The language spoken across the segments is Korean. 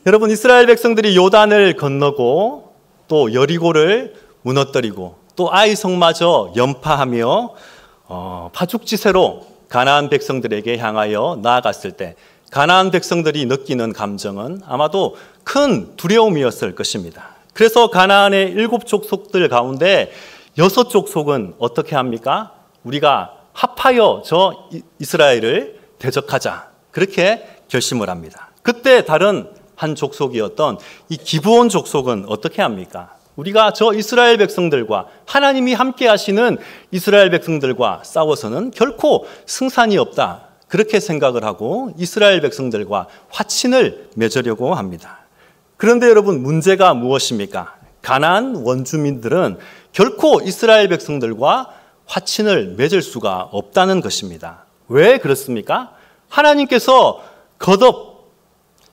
여러분, 이스라엘 백성들이 요단을 건너고 또 여리고를 무너뜨리고 또 아이 성마저 연파하며 파죽지세로 가나안 백성들에게 향하여 나아갔을 때 가나안 백성들이 느끼는 감정은 아마도 큰 두려움이었을 것입니다. 그래서 가나안의 7족속들 가운데 6족속은 어떻게 합니까? 우리가 합하여 저 이스라엘을 대적하자, 그렇게 결심을 합니다. 그때 다른 한 족속이었던 이 기브온 족속은 어떻게 합니까? 우리가 저 이스라엘 백성들과, 하나님이 함께 하시는 이스라엘 백성들과 싸워서는 결코 승산이 없다, 그렇게 생각을 하고 이스라엘 백성들과 화친을 맺으려고 합니다. 그런데 여러분, 문제가 무엇입니까? 가나안 원주민들은 결코 이스라엘 백성들과 화친을 맺을 수가 없다는 것입니다. 왜 그렇습니까? 하나님께서 거듭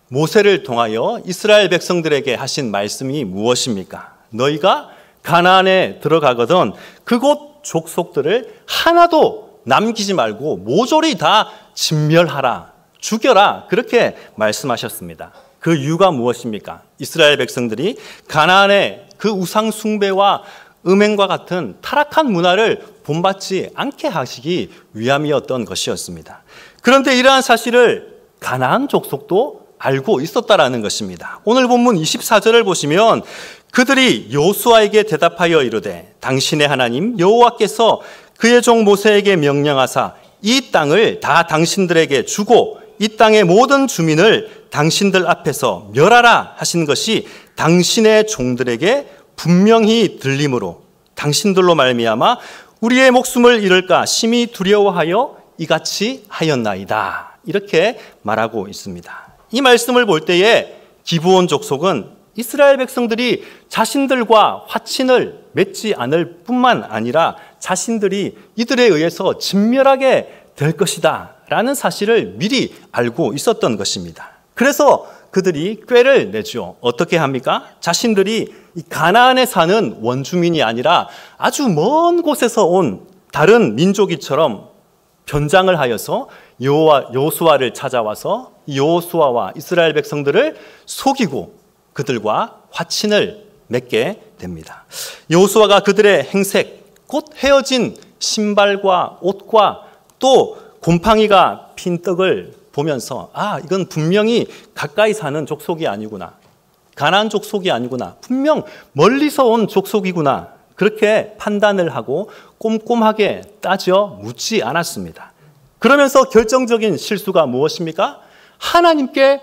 모세를 통하여 이스라엘 백성들에게 하신 말씀이 무엇입니까? 너희가 가나안에 들어가거든 그곳 족속들을 하나도 남기지 말고 모조리 다 진멸하라, 죽여라, 그렇게 말씀하셨습니다. 그 이유가 무엇입니까? 이스라엘 백성들이 가나안의 그 우상 숭배와 음행과 같은 타락한 문화를 본받지 않게 하시기 위함이었던 것이었습니다. 그런데 이러한 사실을 가나안 족속도 알고 있었다라는 것입니다. 오늘 본문 24절을 보시면 그들이 여호수아에게 대답하여 이르되 당신의 하나님 여호와께서 그의 종 모세에게 명령하사 이 땅을 다 당신들에게 주고 이 땅의 모든 주민을 당신들 앞에서 멸하라 하신 것이 당신의 종들에게 분명히 들림으로 당신들로 말미암아 우리의 목숨을 잃을까 심히 두려워하여 이같이 하였나이다, 이렇게 말하고 있습니다. 이 말씀을 볼 때에 기브온 족속은 이스라엘 백성들이 자신들과 화친을 맺지 않을 뿐만 아니라 자신들이 이들에 의해서 진멸하게 될 것이다 라는 사실을 미리 알고 있었던 것입니다. 그래서 그들이 꾀를 내죠. 어떻게 합니까? 자신들이 이 가나안에 사는 원주민이 아니라 아주 먼 곳에서 온 다른 민족이처럼 변장을 하여서 여호수아를 찾아와서 여호수아와 이스라엘 백성들을 속이고 그들과 화친을 맺게 됩니다. 여호수아가 그들의 행색, 곧 헤어진 신발과 옷과 또 곰팡이가 핀 떡을 보면서 이건 분명히 가까이 사는 족속이 아니구나, 가나안 족속이 아니구나, 분명 멀리서 온 족속이구나, 그렇게 판단을 하고 꼼꼼하게 따져 묻지 않았습니다. 그러면서 결정적인 실수가 무엇입니까? 하나님께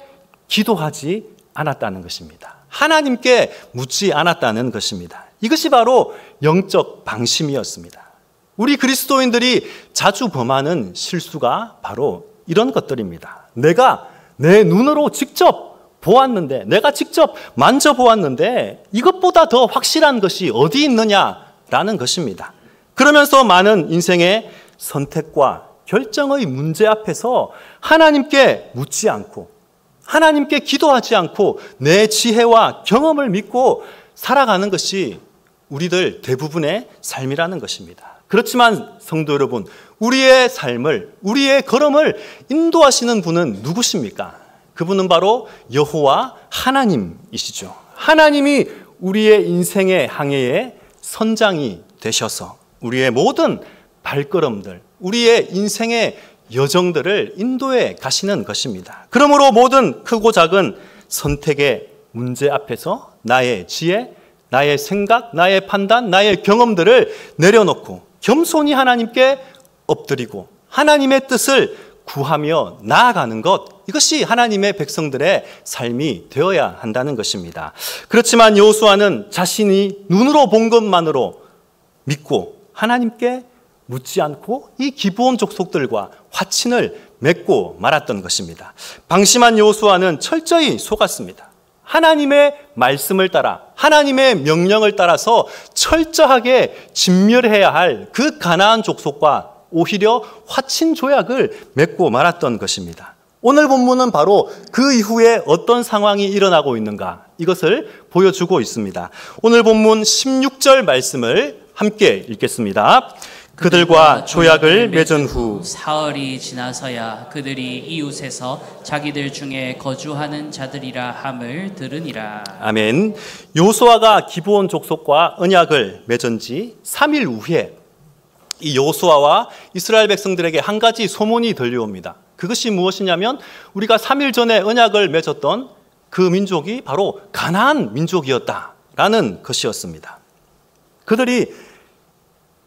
기도하지 않았다는 것입니다. 하나님께 묻지 않았다는 것입니다. 이것이 바로 영적 방심이었습니다. 우리 그리스도인들이 자주 범하는 실수가 바로 이런 것들입니다. 내가 내 눈으로 직접 보았는데, 내가 직접 만져보았는데 이것보다 더 확실한 것이 어디 있느냐라는 것입니다. 그러면서 많은 인생의 선택과 결정의 문제 앞에서 하나님께 묻지 않고 하나님께 기도하지 않고 내 지혜와 경험을 믿고 살아가는 것이 우리들 대부분의 삶이라는 것입니다. 그렇지만 성도 여러분, 우리의 삶을, 우리의 걸음을 인도하시는 분은 누구십니까? 그분은 바로 여호와 하나님이시죠. 하나님이 우리의 인생의 항해의 선장이 되셔서 우리의 모든 발걸음들, 우리의 인생의 여정들을 인도해 가시는 것입니다. 그러므로 모든 크고 작은 선택의 문제 앞에서 나의 지혜, 나의 생각, 나의 판단, 나의 경험들을 내려놓고 겸손히 하나님께 엎드리고 하나님의 뜻을 구하며 나아가는 것, 이것이 하나님의 백성들의 삶이 되어야 한다는 것입니다. 그렇지만 여호수아는 자신이 눈으로 본 것만으로 믿고 하나님께 묻지 않고 이 기브온 족속들과 화친을 맺고 말았던 것입니다. 방심한 여호수아는 철저히 속았습니다. 하나님의 말씀을 따라, 하나님의 명령을 따라서 철저하게 진멸해야 할 그 가나안 족속과 오히려 화친 조약을 맺고 말았던 것입니다. 오늘 본문은 바로 그 이후에 어떤 상황이 일어나고 있는가, 이것을 보여주고 있습니다. 오늘 본문 16절 말씀을 함께 읽겠습니다. 그들과 조약을 맺은 후 사흘이 지나서야 그들이 이웃에서 자기들 중에 거주하는 자들이라 함을 들으니라. 아멘. 여호수아가 기브온 족속과 언약을 맺은 지 3일 후에 이 여호수아와 이스라엘 백성들에게 한 가지 소문이 들려옵니다. 그것이 무엇이냐면 우리가 3일 전에 언약을 맺었던 그 민족이 바로 가나안 민족이었다라는 것이었습니다. 그들이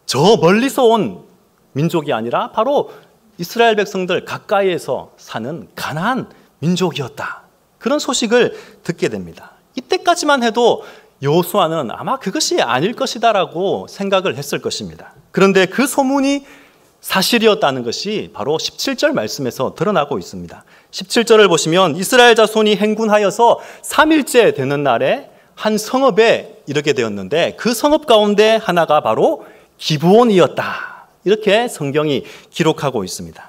저 멀리서 온 민족이 아니라 바로 이스라엘 백성들 가까이에서 사는 가나안 민족이었다. 그런 소식을 듣게 됩니다. 이때까지만 해도 여호수아는 아마 그것이 아닐 것이다라고 생각을 했을 것입니다. 그런데 그 소문이 사실이었다는 것이 바로 17절 말씀에서 드러나고 있습니다. 17절을 보시면 이스라엘 자손이 행군하여서 3일째 되는 날에 한 성읍에 이르게 되었는데 그 성읍 가운데 하나가 바로 기브온이었다. 이렇게 성경이 기록하고 있습니다.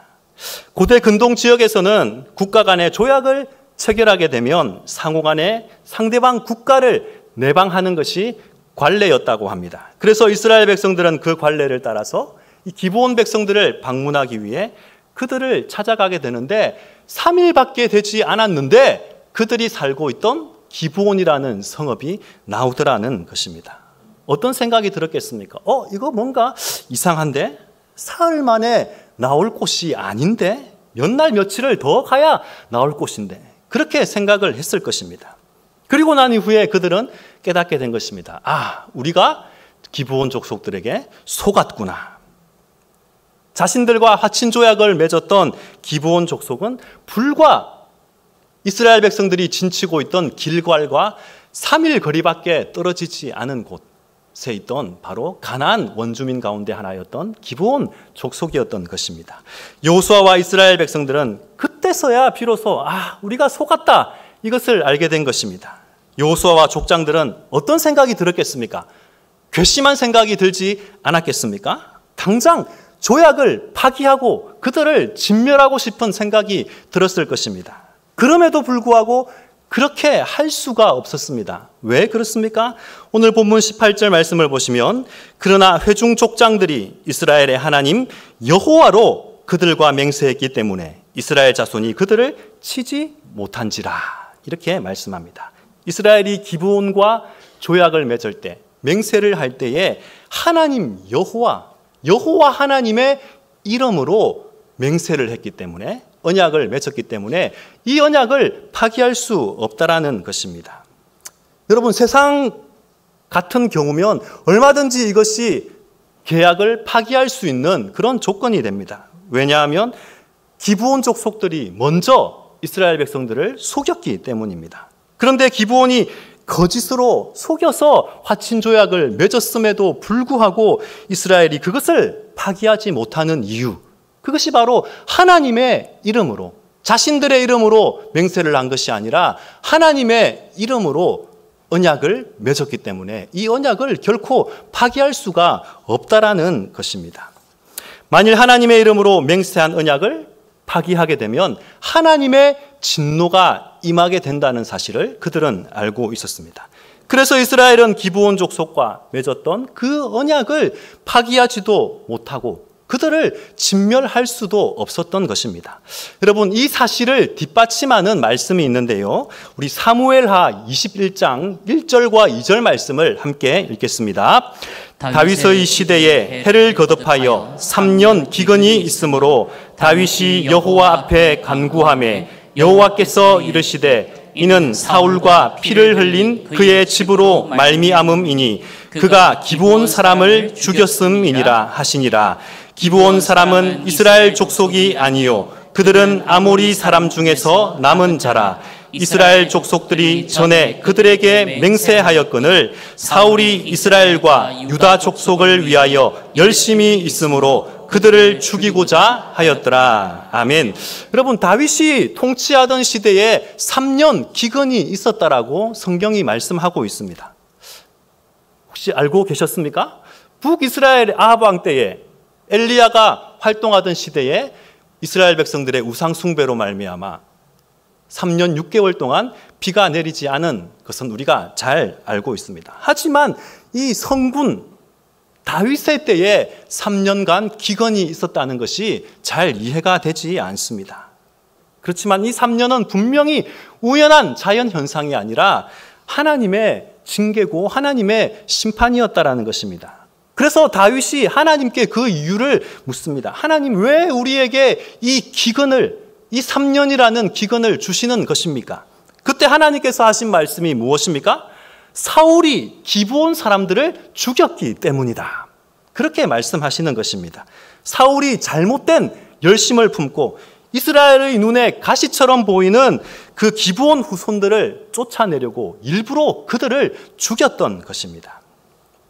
고대 근동 지역에서는 국가 간의 조약을 체결하게 되면 상호 간에 상대방 국가를 내방하는 것이 관례였다고 합니다. 그래서 이스라엘 백성들은 그 관례를 따라서 이 기브온 백성들을 방문하기 위해 그들을 찾아가게 되는데 3일밖에 되지 않았는데 그들이 살고 있던 기브온이라는 성읍이 나오더라는 것입니다. 어떤 생각이 들었겠습니까? 이거 뭔가 이상한데? 사흘 만에 나올 곳이 아닌데? 몇 날 며칠을 더 가야 나올 곳인데? 그렇게 생각을 했을 것입니다. 그리고 난 이후에 그들은 깨닫게 된 것입니다. 우리가 기브온 족속들에게 속았구나. 자신들과 화친 조약을 맺었던 기브온 족속은 불과 이스라엘 백성들이 진치고 있던 길갈과 3일 거리밖에 떨어지지 않은 곳에 있던 바로 가나안 원주민 가운데 하나였던 기브온 족속이었던 것입니다. 여호수아와 이스라엘 백성들은 그때서야 비로소 우리가 속았다 이것을 알게 된 것입니다. 여호수아와 족장들은 어떤 생각이 들었겠습니까? 괘씸한 생각이 들지 않았겠습니까? 당장 조약을 파기하고 그들을 진멸하고 싶은 생각이 들었을 것입니다. 그럼에도 불구하고 그렇게 할 수가 없었습니다. 왜 그렇습니까? 오늘 본문 18절 말씀을 보시면 그러나 회중 족장들이 이스라엘의 하나님 여호와로 그들과 맹세했기 때문에 이스라엘 자손이 그들을 치지 못한지라 이렇게 말씀합니다. 이스라엘이 기브온과 조약을 맺을 때 맹세를 할 때에 하나님 여호와 하나님의 이름으로 맹세를 했기 때문에 언약을 맺었기 때문에 이 언약을 파기할 수 없다라는 것입니다. 여러분 세상 같은 경우면 얼마든지 이것이 계약을 파기할 수 있는 그런 조건이 됩니다. 왜냐하면 기브온 족속들이 먼저 이스라엘 백성들을 속였기 때문입니다. 그런데 기브온이 거짓으로 속여서 화친 조약을 맺었음에도 불구하고 이스라엘이 그것을 파기하지 못하는 이유, 그것이 바로 하나님의 이름으로, 자신들의 이름으로 맹세를 한 것이 아니라 하나님의 이름으로 언약을 맺었기 때문에 이 언약을 결코 파기할 수가 없다라는 것입니다. 만일 하나님의 이름으로 맹세한 언약을 파기하게 되면 하나님의 진노가 임하게 된다는 사실을 그들은 알고 있었습니다. 그래서 이스라엘은 기브온 족속과 맺었던 그 언약을 파기하지도 못하고 그들을 진멸할 수도 없었던 것입니다. 여러분 이 사실을 뒷받침하는 말씀이 있는데요. 우리 사무엘하 21장 1절과 2절 말씀을 함께 읽겠습니다. 다윗의 시대에 해를 거듭하여 3년 기근이 있으므로 다윗이 여호와 앞에 간구하매 여호와께서 이르시되 이는 사울과 피를 흘린 그의 집으로 말미암음이니 그가 기브온 사람을 죽였음이니라 하시니라. 기브온 사람은 이스라엘 족속이 아니요 그들은 아모리 사람 중에서 남은 자라. 이스라엘 족속들이 전에 그들에게 맹세하였거늘 사울이 이스라엘과 유다 족속을 위하여 열심히 있으므로 그들을 죽이고자 하였더라. 아멘. 여러분 다윗이 통치하던 시대에 3년 기근이 있었다라고 성경이 말씀하고 있습니다. 혹시 알고 계셨습니까? 북이스라엘 아합 왕 때에 엘리야가 활동하던 시대에 이스라엘 백성들의 우상 숭배로 말미암아 3년 6개월 동안 비가 내리지 않은 것은 우리가 잘 알고 있습니다. 하지만 이 성군 다윗의 때에 3년간 기근이 있었다는 것이 잘 이해가 되지 않습니다. 그렇지만 이 3년은 분명히 우연한 자연현상이 아니라 하나님의 징계고 하나님의 심판이었다라는 것입니다. 그래서 다윗이 하나님께 그 이유를 묻습니다. 하나님, 왜 우리에게 이 기근을, 이 3년이라는 기근을 주시는 것입니까? 그때 하나님께서 하신 말씀이 무엇입니까? 사울이 기브온 사람들을 죽였기 때문이다. 그렇게 말씀하시는 것입니다. 사울이 잘못된 열심을 품고 이스라엘의 눈에 가시처럼 보이는 그 기브온 후손들을 쫓아내려고 일부러 그들을 죽였던 것입니다.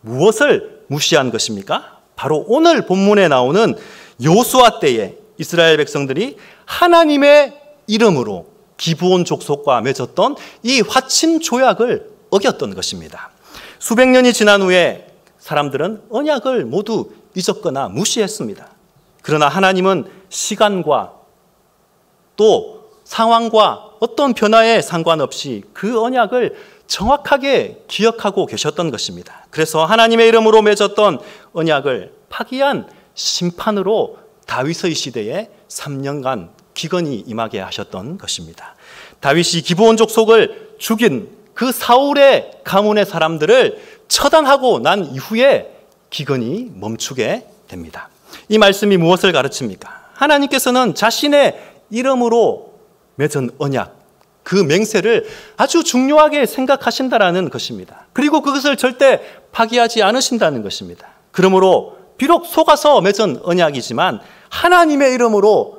무엇을 무시한 것입니까? 바로 오늘 본문에 나오는 여호수아 때에 이스라엘 백성들이 하나님의 이름으로 기브온 족속과 맺었던 이 화친 조약을 어겼던 것입니다. 수백 년이 지난 후에 사람들은 언약을 모두 잊었거나 무시했습니다. 그러나 하나님은 시간과 또 상황과 어떤 변화에 상관없이 그 언약을 정확하게 기억하고 계셨던 것입니다. 그래서 하나님의 이름으로 맺었던 언약을 파기한 심판으로 다윗의 시대에 3년간 기근이 임하게 하셨던 것입니다. 다윗이 기브온 족속을 죽인 그 사울의 가문의 사람들을 처단하고 난 이후에 기근이 멈추게 됩니다. 이 말씀이 무엇을 가르칩니까? 하나님께서는 자신의 이름으로 맺은 언약, 그 맹세를 아주 중요하게 생각하신다라는 것입니다. 그리고 그것을 절대 파기하지 않으신다는 것입니다. 그러므로 비록 속아서 맺은 언약이지만 하나님의 이름으로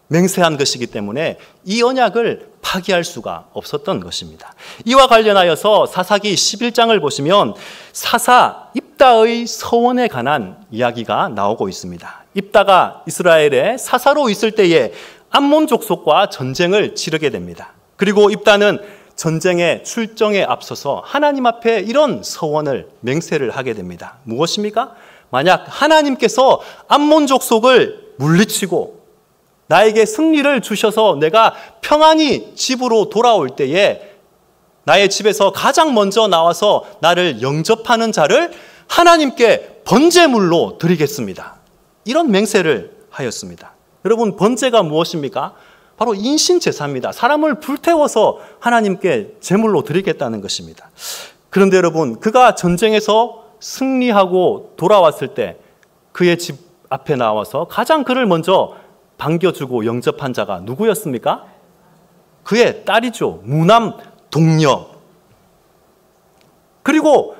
맹세한 것이기 때문에 이 언약을 파기할 수가 없었던 것입니다. 이와 관련하여서 사사기 11장을 보시면 사사 입다의 서원에 관한 이야기가 나오고 있습니다. 입다가 이스라엘의 사사로 있을 때에 암몬 족속과 전쟁을 치르게 됩니다. 그리고 입다는 전쟁의 출정에 앞서서 하나님 앞에 이런 서원을 맹세를 하게 됩니다. 무엇입니까? 만약 하나님께서 암몬 족속을 물리치고 나에게 승리를 주셔서 내가 평안히 집으로 돌아올 때에 나의 집에서 가장 먼저 나와서 나를 영접하는 자를 하나님께 번제물로 드리겠습니다. 이런 맹세를 하였습니다. 여러분, 번제가 무엇입니까? 바로 인신제사입니다. 사람을 불태워서 하나님께 제물로 드리겠다는 것입니다. 그런데 여러분, 그가 전쟁에서 승리하고 돌아왔을 때 그의 집 앞에 나와서 가장 그를 먼저 반겨주고 영접한 자가 누구였습니까? 그의 딸이죠. 무남 동녀. 그리고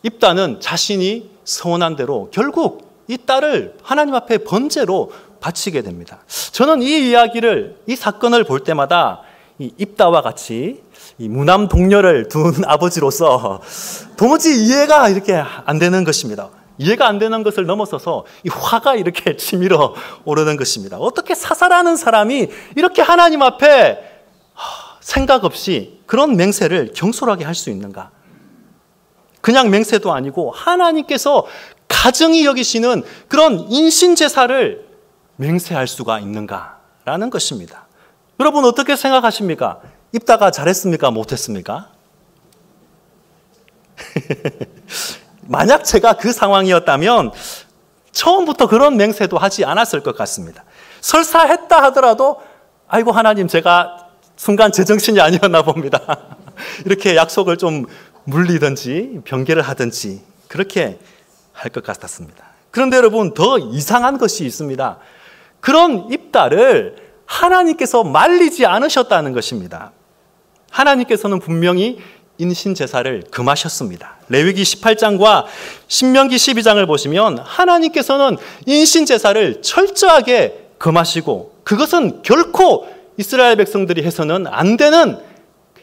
입다는 자신이 서원한 대로 결국 이 딸을 하나님 앞에 번제로 바치게 됩니다. 저는 이 이야기를, 이 사건을 볼 때마다 이 입다와 같이 이 무남 동녀를 둔 아버지로서 도무지 이해가 이렇게 안 되는 것입니다. 이해가 안 되는 것을 넘어서서 이 화가 이렇게 치밀어 오르는 것입니다. 어떻게 사사라는 사람이 이렇게 하나님 앞에 생각 없이 그런 맹세를 경솔하게 할 수 있는가? 그냥 맹세도 아니고 하나님께서 가증히 여기시는 그런 인신제사를 맹세할 수가 있는가라는 것입니다. 여러분, 어떻게 생각하십니까? 입다가 잘했습니까? 못했습니까? 만약 제가 그 상황이었다면 처음부터 그런 맹세도 하지 않았을 것 같습니다. 설사 했다 하더라도 아이고 하나님, 제가 순간 제정신이 아니었나 봅니다. 이렇게 약속을 좀 물리든지 변개를 하든지 그렇게 할 것 같았습니다. 그런데 여러분, 더 이상한 것이 있습니다. 그런 입다를 하나님께서 말리지 않으셨다는 것입니다. 하나님께서는 분명히 인신제사를 금하셨습니다. 레위기 18장과 신명기 12장을 보시면 하나님께서는 인신제사를 철저하게 금하시고 그것은 결코 이스라엘 백성들이 해서는 안 되는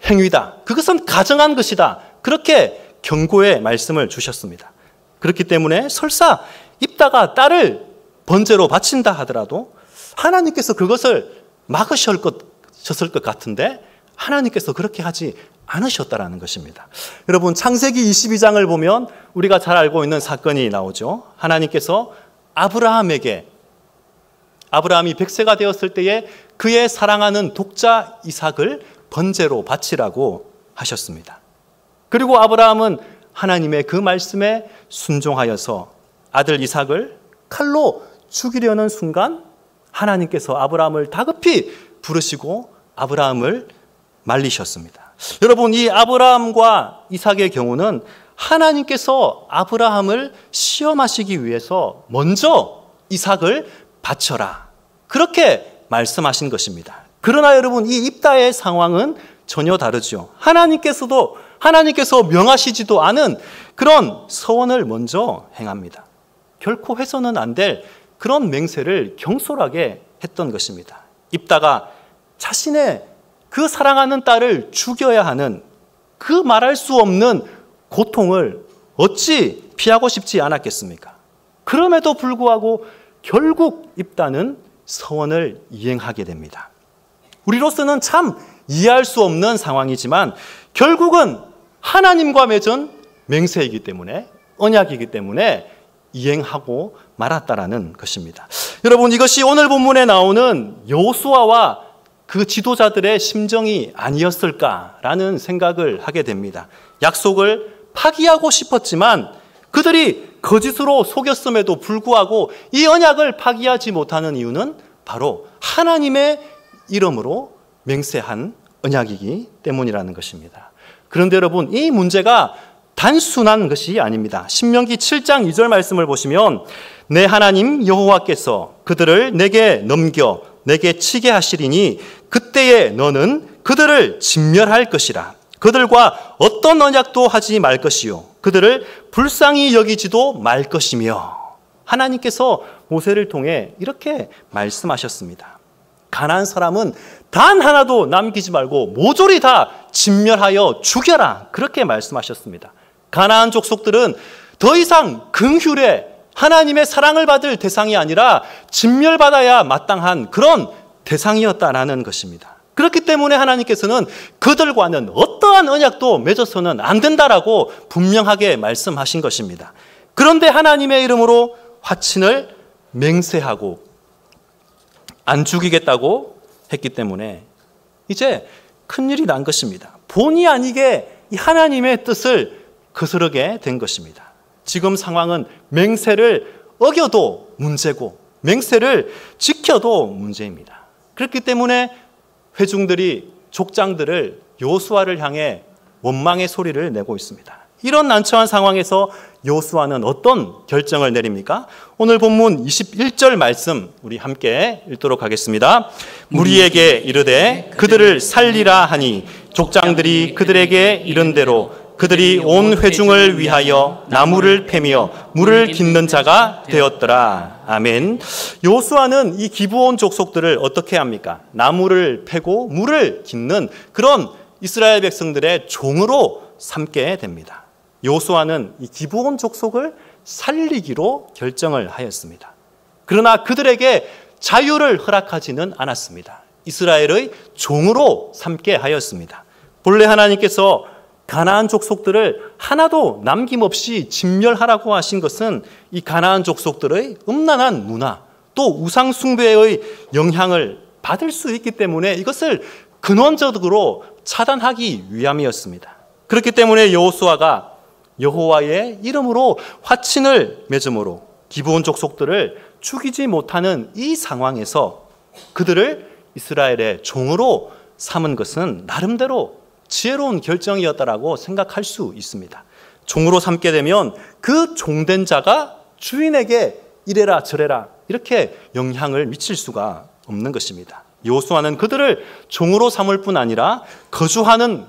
행위다. 그것은 가증한 것이다. 그렇게 경고의 말씀을 주셨습니다. 그렇기 때문에 설사 입다가 딸을 번제로 바친다 하더라도 하나님께서 그것을 막으셨을 것 같은데 하나님께서 그렇게 하지 않으셨다라는 것입니다. 여러분, 창세기 22장을 보면 우리가 잘 알고 있는 사건이 나오죠. 하나님께서 아브라함이 100세가 되었을 때에 그의 사랑하는 독자 이삭을 번제로 바치라고 하셨습니다. 그리고 아브라함은 하나님의 그 말씀에 순종하여서 아들 이삭을 칼로 죽이려는 순간 하나님께서 아브라함을 다급히 부르시고 아브라함을 말리셨습니다. 여러분, 이 아브라함과 이삭의 경우는 하나님께서 아브라함을 시험하시기 위해서 먼저 이삭을 바쳐라, 그렇게 말씀하신 것입니다. 그러나 여러분, 이 입다의 상황은 전혀 다르죠. 하나님께서 명하시지도 않은 그런 서원을 먼저 행합니다. 결코 해서는 안 될 그런 맹세를 경솔하게 했던 것입니다. 입다가 자신의 그 사랑하는 딸을 죽여야 하는 그 말할 수 없는 고통을 어찌 피하고 싶지 않았겠습니까? 그럼에도 불구하고 결국 입다는 서원을 이행하게 됩니다. 우리로서는 참 이해할 수 없는 상황이지만 결국은 하나님과 맺은 맹세이기 때문에, 언약이기 때문에 이행하고 말았다라는 것입니다. 여러분, 이것이 오늘 본문에 나오는 여호수아와 그 지도자들의 심정이 아니었을까라는 생각을 하게 됩니다. 약속을 파기하고 싶었지만 그들이 거짓으로 속였음에도 불구하고 이 언약을 파기하지 못하는 이유는 바로 하나님의 이름으로 맹세한 언약이기 때문이라는 것입니다. 그런데 여러분, 이 문제가 단순한 것이 아닙니다. 신명기 7장 2절 말씀을 보시면 내 하나님 여호와께서 그들을 내게 넘겨 내게 치게 하시리니 그때에 너는 그들을 진멸할 것이라. 그들과 어떤 언약도 하지 말 것이요 그들을 불쌍히 여기지도 말 것이며. 하나님께서 모세를 통해 이렇게 말씀하셨습니다. 가나안 사람은 단 하나도 남기지 말고 모조리 다 진멸하여 죽여라, 그렇게 말씀하셨습니다. 가나안 족속들은 더 이상 긍휼에 하나님의 사랑을 받을 대상이 아니라 진멸받아야 마땅한 그런 대상이었다라는 것입니다. 그렇기 때문에 하나님께서는 그들과는 어떠한 언약도 맺어서는 안 된다라고 분명하게 말씀하신 것입니다. 그런데 하나님의 이름으로 화친을 맹세하고 안 죽이겠다고 했기 때문에 이제 큰일이 난 것입니다. 본의 아니게 이 하나님의 뜻을 거스르게 된 것입니다. 지금 상황은 맹세를 어겨도 문제고 맹세를 지켜도 문제입니다. 그렇기 때문에 회중들이 족장들을 여호수아를 향해 원망의 소리를 내고 있습니다. 이런 난처한 상황에서 여호수아는 어떤 결정을 내립니까? 오늘 본문 21절 말씀 우리 함께 읽도록 하겠습니다. 무리에게 이르되 그들을 살리라 하니 족장들이 그들에게 이른 대로 그들이 온 회중을 위하여 나무를 패며 물을 깃는 자가 되었더라. 아멘. 여호수아는 이 기브온 족속들을 어떻게 합니까? 나무를 패고 물을 깃는 그런 이스라엘 백성들의 종으로 삼게 됩니다. 여호수아는 이 기브온 족속을 살리기로 결정을 하였습니다. 그러나 그들에게 자유를 허락하지는 않았습니다. 이스라엘의 종으로 삼게 하였습니다. 본래 하나님께서 가나안 족속들을 하나도 남김없이 진멸하라고 하신 것은 이 가나안 족속들의 음란한 문화, 또 우상 숭배의 영향을 받을 수 있기 때문에 이것을 근원적으로 차단하기 위함이었습니다. 그렇기 때문에 여호수아가 여호와의 이름으로 화친을 맺음으로 기브온 족속들을 죽이지 못하는 이 상황에서 그들을 이스라엘의 종으로 삼은 것은 나름대로 지혜로운 결정이었다라고 생각할 수 있습니다. 종으로 삼게 되면 그 종된 자가 주인에게 이래라 저래라 이렇게 영향을 미칠 수가 없는 것입니다. 여호수아는 그들을 종으로 삼을 뿐 아니라 거주하는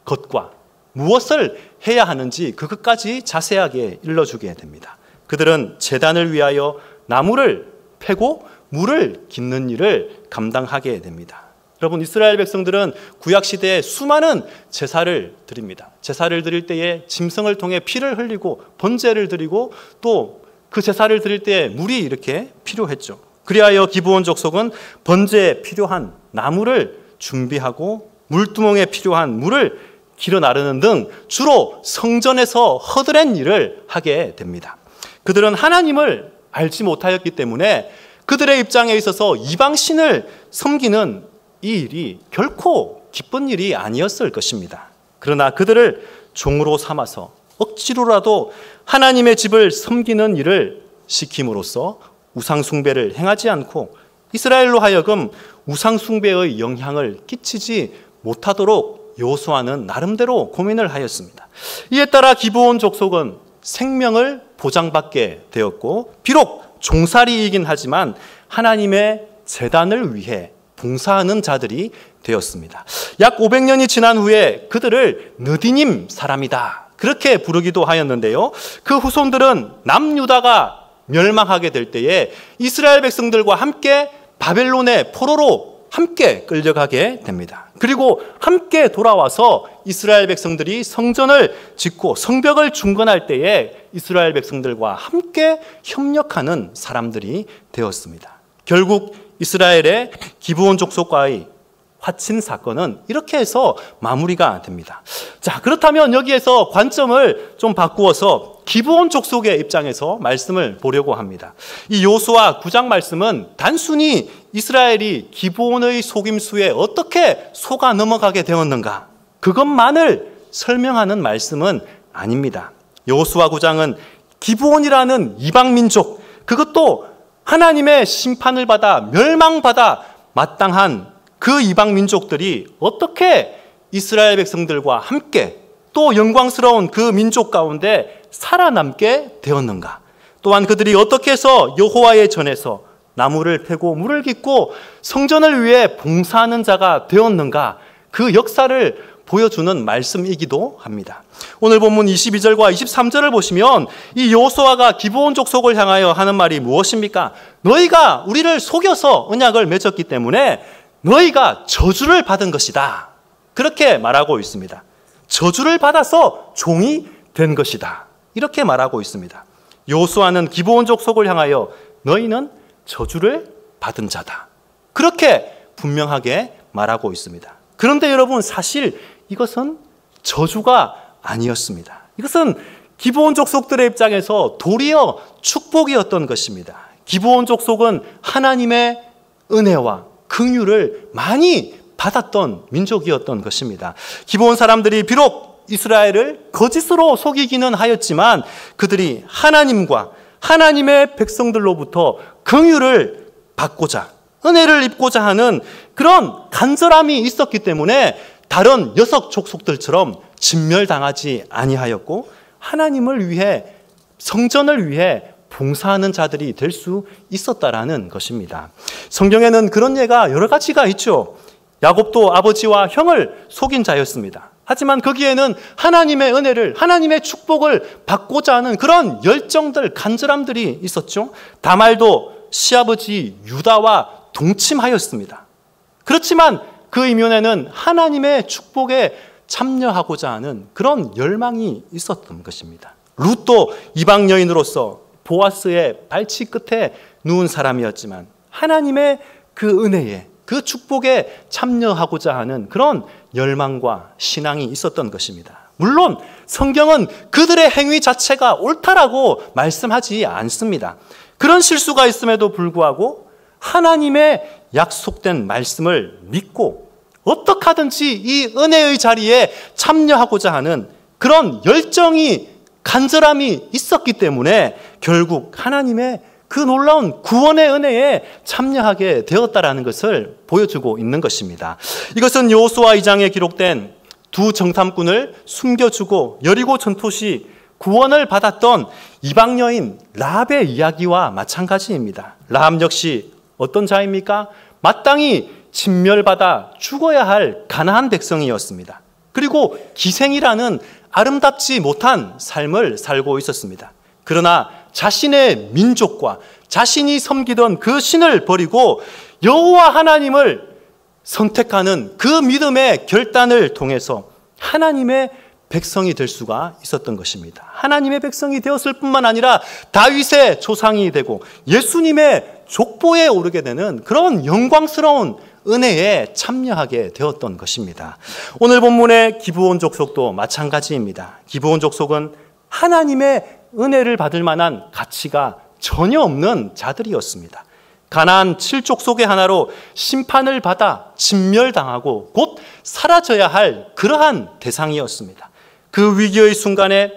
것과 무엇을 해야 하는지 그것까지 자세하게 일러주게 됩니다. 그들은 제단을 위하여 나무를 패고 물을 깃는 일을 감당하게 됩니다. 여러분, 이스라엘 백성들은 구약시대에 수많은 제사를 드립니다. 제사를 드릴 때에 짐승을 통해 피를 흘리고 번제를 드리고 또 그 제사를 드릴 때에 물이 이렇게 필요했죠. 그리하여 기브온 족속은 번제에 필요한 나무를 준비하고 물두멍에 필요한 물을 길어 나르는 등 주로 성전에서 허드렛 일을 하게 됩니다. 그들은 하나님을 알지 못하였기 때문에 그들의 입장에 있어서 이방신을 섬기는 이 일이 결코 기쁜 일이 아니었을 것입니다. 그러나 그들을 종으로 삼아서 억지로라도 하나님의 집을 섬기는 일을 시킴으로써 우상 숭배를 행하지 않고 이스라엘로 하여금 우상 숭배의 영향을 끼치지 못하도록 여호수아는 나름대로 고민을 하였습니다. 이에 따라 기브온 족속은 생명을 보장받게 되었고 비록 종살이이긴 하지만 하나님의 제단을 위해 봉사하는 자들이 되었습니다. 약 500년이 지난 후에 그들을 느디님 사람이다 그렇게 부르기도 하였는데요. 그 후손들은 남유다가 멸망하게 될 때에 이스라엘 백성들과 함께 바벨론의 포로로 함께 끌려가게 됩니다. 그리고 함께 돌아와서 이스라엘 백성들이 성전을 짓고 성벽을 중건할 때에 이스라엘 백성들과 함께 협력하는 사람들이 되었습니다. 결국 이스라엘의 기브온 족속과의 화친 사건은 이렇게 해서 마무리가 됩니다. 자, 그렇다면 여기에서 관점을 좀 바꾸어서 기브온 족속의 입장에서 말씀을 보려고 합니다. 이 여호수아 9장 말씀은 단순히 이스라엘이 기브온의 속임수에 어떻게 속아 넘어가게 되었는가 그것만을 설명하는 말씀은 아닙니다. 여호수아 9장은 기브온이라는 이방 민족, 그것도 하나님의 심판을 받아 멸망받아 마땅한 그 이방 민족들이 어떻게 이스라엘 백성들과 함께 또 영광스러운 그 민족 가운데 살아남게 되었는가, 또한 그들이 어떻게 해서 여호와의 전에서 나무를 패고 물을 깃고 성전을 위해 봉사하는 자가 되었는가, 그 역사를 보여주는 말씀이기도 합니다. 오늘 본문 22절과 23절을 보시면 이 여호수아가 기브온 족속을 향하여 하는 말이 무엇입니까? 너희가 우리를 속여서 언약을 맺었기 때문에 너희가 저주를 받은 것이다, 그렇게 말하고 있습니다. 저주를 받아서 종이 된 것이다, 이렇게 말하고 있습니다. 여호수아는 기브온 족속을 향하여 너희는 저주를 받은 자다, 그렇게 분명하게 말하고 있습니다. 그런데 여러분, 사실 이것은 저주가 아니었습니다. 이것은 기브온 족속들의 입장에서 도리어 축복이었던 것입니다. 기브온 족속은 하나님의 은혜와 긍휼을 많이 받았던 민족이었던 것입니다. 기브온 사람들이 비록 이스라엘을 거짓으로 속이기는 하였지만 그들이 하나님과 하나님의 백성들로부터 긍휼을 받고자, 은혜를 입고자 하는 그런 간절함이 있었기 때문에 다른 여섯 족속들처럼 진멸당하지 아니하였고 하나님을 위해, 성전을 위해 봉사하는 자들이 될 수 있었다라는 것입니다. 성경에는 그런 예가 여러 가지가 있죠. 야곱도 아버지와 형을 속인 자였습니다. 하지만 거기에는 하나님의 은혜를, 하나님의 축복을 받고자 하는 그런 열정들, 간절함들이 있었죠. 다말도 시아버지 유다와 동침하였습니다. 그렇지만 그 이면에는 하나님의 축복에 참여하고자 하는 그런 열망이 있었던 것입니다. 룻도 이방 여인으로서 보아스의 발치 끝에 누운 사람이었지만 하나님의 그 은혜에, 그 축복에 참여하고자 하는 그런 열망과 신앙이 있었던 것입니다. 물론 성경은 그들의 행위 자체가 옳다라고 말씀하지 않습니다. 그런 실수가 있음에도 불구하고 하나님의 약속된 말씀을 믿고 어떻게 하든지 이 은혜의 자리에 참여하고자 하는 그런 열정이, 간절함이 있었기 때문에 결국 하나님의 그 놀라운 구원의 은혜에 참여하게 되었다라는 것을 보여주고 있는 것입니다. 이것은 여호수아 2장에 기록된 두 정탐꾼을 숨겨주고 여리고 전투 시 구원을 받았던 이방 여인 라합의 이야기와 마찬가지입니다. 라합 역시 어떤 자입니까? 마땅히 진멸받아 죽어야 할 가나안 백성이었습니다. 그리고 기생이라는 아름답지 못한 삶을 살고 있었습니다. 그러나 자신의 민족과 자신이 섬기던 그 신을 버리고 여호와 하나님을 선택하는 그 믿음의 결단을 통해서 하나님의 백성이 될 수가 있었던 것입니다. 하나님의 백성이 되었을 뿐만 아니라 다윗의 조상이 되고 예수님의 족보에 오르게 되는 그런 영광스러운 은혜에 참여하게 되었던 것입니다. 오늘 본문의 기브온 족속도 마찬가지입니다. 기브온 족속은 하나님의 은혜를 받을 만한 가치가 전혀 없는 자들이었습니다. 가나안 7족속의 하나로 심판을 받아 진멸당하고 곧 사라져야 할 그러한 대상이었습니다. 그 위기의 순간에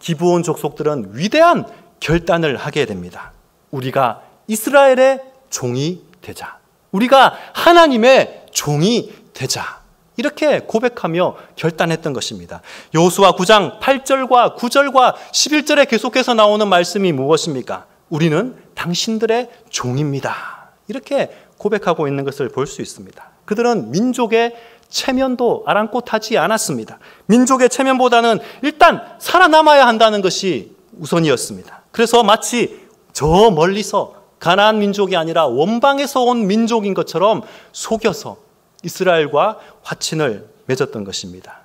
기브온 족속들은 위대한 결단을 하게 됩니다. 우리가 이스라엘의 종이 되자. 우리가 하나님의 종이 되자. 이렇게 고백하며 결단했던 것입니다. 여호수아 9장 8절과 9절과 11절에 계속해서 나오는 말씀이 무엇입니까? 우리는 당신들의 종입니다. 이렇게 고백하고 있는 것을 볼 수 있습니다. 그들은 민족의 체면도 아랑곳하지 않았습니다. 민족의 체면보다는 일단 살아남아야 한다는 것이 우선이었습니다. 그래서 마치 저 멀리서 가나안 민족이 아니라 원방에서 온 민족인 것처럼 속여서 이스라엘과 화친을 맺었던 것입니다.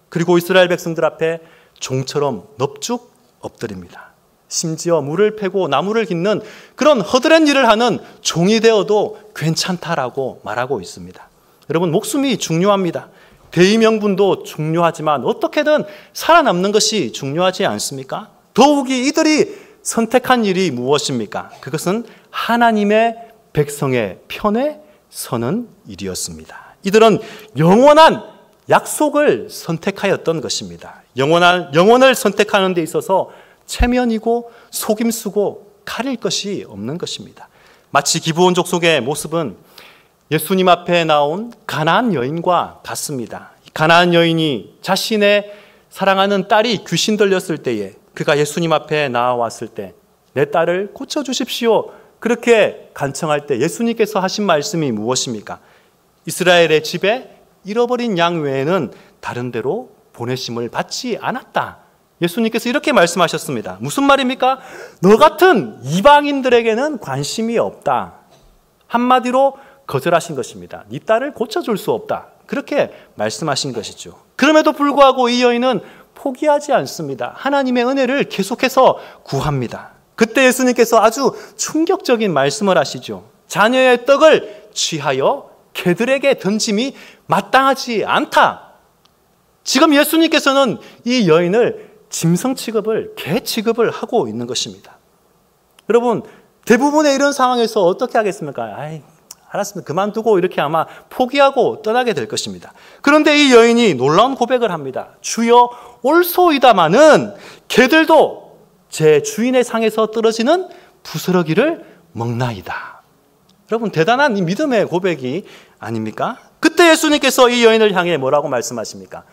그리고 이스라엘 백성들 앞에 종처럼 넙죽 엎드립니다. 심지어 물을 패고 나무를 깃는 그런 허드렛 일을 하는 종이 되어도 괜찮다라고 말하고 있습니다. 여러분, 목숨이 중요합니다. 대의명분도 중요하지만 어떻게든 살아남는 것이 중요하지 않습니까? 더욱이 이들이 선택한 일이 무엇입니까? 그것은 하나님의 백성의 편에 서는 일이었습니다. 이들은 영원한 약속을 선택하였던 것입니다. 영원을 선택하는 데 있어서 체면이고 속임수고 가릴 것이 없는 것입니다. 마치 기브온 족속의 모습은 예수님 앞에 나온 가나안 여인과 같습니다. 가나안 여인이 자신의 사랑하는 딸이 귀신 들렸을 때에 그가 예수님 앞에 나와왔을 때 내 딸을 고쳐주십시오. 그렇게 간청할 때 예수님께서 하신 말씀이 무엇입니까? 이스라엘의 집에 잃어버린 양 외에는 다른 데로 보내심을 받지 않았다. 예수님께서 이렇게 말씀하셨습니다. 무슨 말입니까? 너 같은 이방인들에게는 관심이 없다. 한마디로 거절하신 것입니다. 네 딸을 고쳐줄 수 없다. 그렇게 말씀하신 것이죠. 그럼에도 불구하고 이 여인은 포기하지 않습니다. 하나님의 은혜를 계속해서 구합니다. 그때 예수님께서 아주 충격적인 말씀을 하시죠. 자녀의 떡을 취하여 개들에게 던짐이 마땅하지 않다. 지금 예수님께서는 이 여인을 짐승 취급을, 개 취급을 하고 있는 것입니다. 여러분, 대부분의 이런 상황에서 어떻게 하겠습니까? 알았습니다. 그만두고 이렇게 아마 포기하고 떠나게 될 것입니다. 그런데 이 여인이 놀라운 고백을 합니다. 주여, 올소이다마는 개들도 제 주인의 상에서 떨어지는 부스러기를 먹나이다. 여러분, 대단한 이 믿음의 고백이 아닙니까? 그때 예수님께서 이 여인을 향해 뭐라고 말씀하십니까?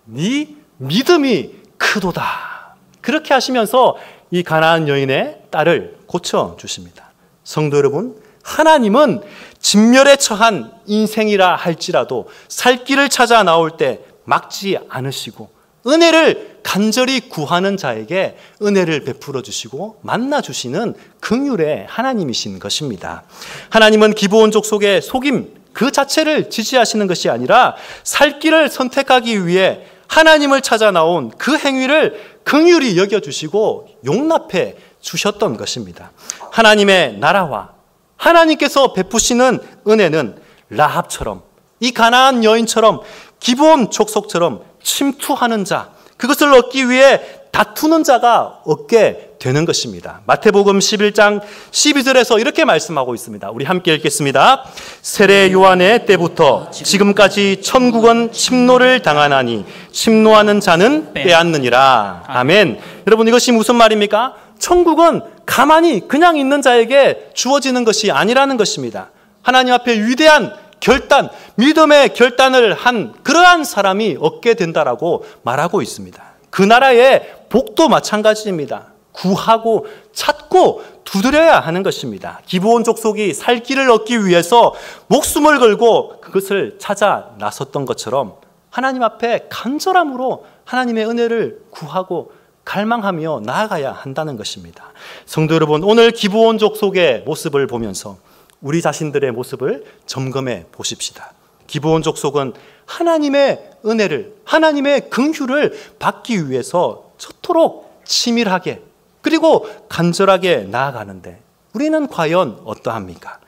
네 믿음이 크도다. 그렇게 하시면서 이 가나안 여인의 딸을 고쳐주십니다. 성도 여러분, 하나님은 진멸에 처한 인생이라 할지라도 살 길을 찾아 나올 때 막지 않으시고 은혜를 간절히 구하는 자에게 은혜를 베풀어 주시고 만나 주시는 긍휼의 하나님이신 것입니다. 하나님은 기브온 족속의 속임 그 자체를 지지하시는 것이 아니라 살 길을 선택하기 위해 하나님을 찾아 나온 그 행위를 긍휼히 여겨주시고 용납해 주셨던 것입니다. 하나님의 나라와 하나님께서 베푸시는 은혜는 라합처럼, 이 가나안 여인처럼, 기브온 족속처럼 침투하는 자, 그것을 얻기 위해 다투는 자가 얻게 되는 것입니다. 마태복음 11장 12절에서 이렇게 말씀하고 있습니다. 우리 함께 읽겠습니다. 세례 요한의 때부터 지금까지 천국은 침노를 당하나니 침노하는 자는 빼앗느니라. 아멘. 여러분, 이것이 무슨 말입니까? 천국은 가만히 그냥 있는 자에게 주어지는 것이 아니라는 것입니다. 하나님 앞에 위대한 결단, 믿음의 결단을 한 그러한 사람이 얻게 된다라고 말하고 있습니다. 그 나라의 복도 마찬가지입니다. 구하고 찾고 두드려야 하는 것입니다. 기브온 족속이 살 길을 얻기 위해서 목숨을 걸고 그것을 찾아 나섰던 것처럼 하나님 앞에 간절함으로 하나님의 은혜를 구하고 갈망하며 나아가야 한다는 것입니다. 성도 여러분, 오늘 기브온 족속의 모습을 보면서 우리 자신들의 모습을 점검해 보십시다. 기브온 족속은 하나님의 은혜를, 하나님의 긍휼을 받기 위해서 저토록 치밀하게 그리고 간절하게 나아가는데 우리는 과연 어떠합니까?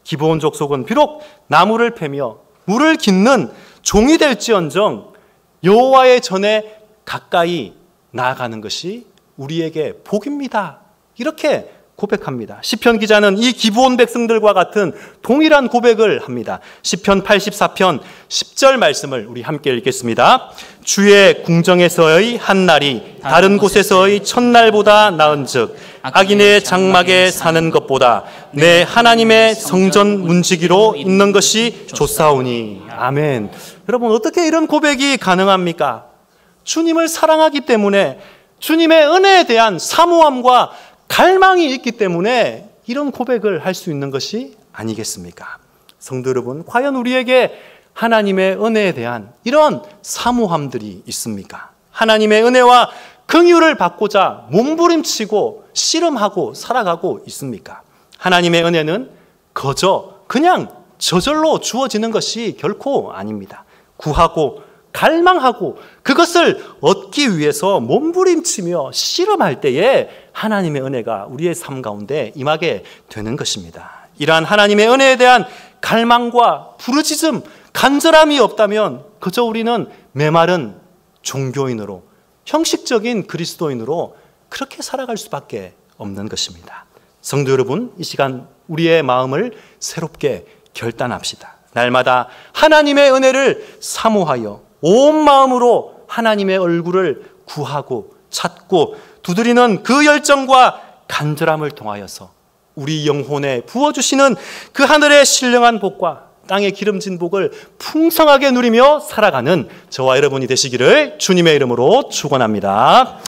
기브온 족속은 비록 나무를 패며 물을 깃는 종이 될지언정 여호와의 전에 가까이 나아가는 것이 우리에게 복입니다. 이렇게 고백합니다. 시편 기자는 이 기브온 백성들과 같은 동일한 고백을 합니다. 시편 84편 10절 말씀을 우리 함께 읽겠습니다. 주의 궁정에서의 한 날이 다른 곳에서의 첫날보다 나은즉 악인의 장막에 사는 것보다 내 하나님의 성전 문지기로 있는 것이 좋사오니. 아멘. 여러분, 어떻게 이런 고백이 가능합니까? 주님을 사랑하기 때문에, 주님의 은혜에 대한 사모함과 갈망이 있기 때문에 이런 고백을 할 수 있는 것이 아니겠습니까? 성도 여러분, 과연 우리에게 하나님의 은혜에 대한 이런 사모함들이 있습니까? 하나님의 은혜와 긍휼을 받고자 몸부림치고 씨름하고 살아가고 있습니까? 하나님의 은혜는 그냥 저절로 주어지는 것이 결코 아닙니다. 구하고 갈망하고 그것을 얻기 위해서 몸부림치며 씨름할 때에 하나님의 은혜가 우리의 삶 가운데 임하게 되는 것입니다. 이러한 하나님의 은혜에 대한 갈망과 부르짖음, 간절함이 없다면 그저 우리는 메마른 종교인으로, 형식적인 그리스도인으로 그렇게 살아갈 수밖에 없는 것입니다. 성도 여러분, 이 시간 우리의 마음을 새롭게 결단합시다. 날마다 하나님의 은혜를 사모하여 온 마음으로 하나님의 얼굴을 구하고 찾고 두드리는 그 열정과 간절함을 통하여서 우리 영혼에 부어주시는 그 하늘의 신령한 복과 땅의 기름진 복을 풍성하게 누리며 살아가는 저와 여러분이 되시기를 주님의 이름으로 축원합니다.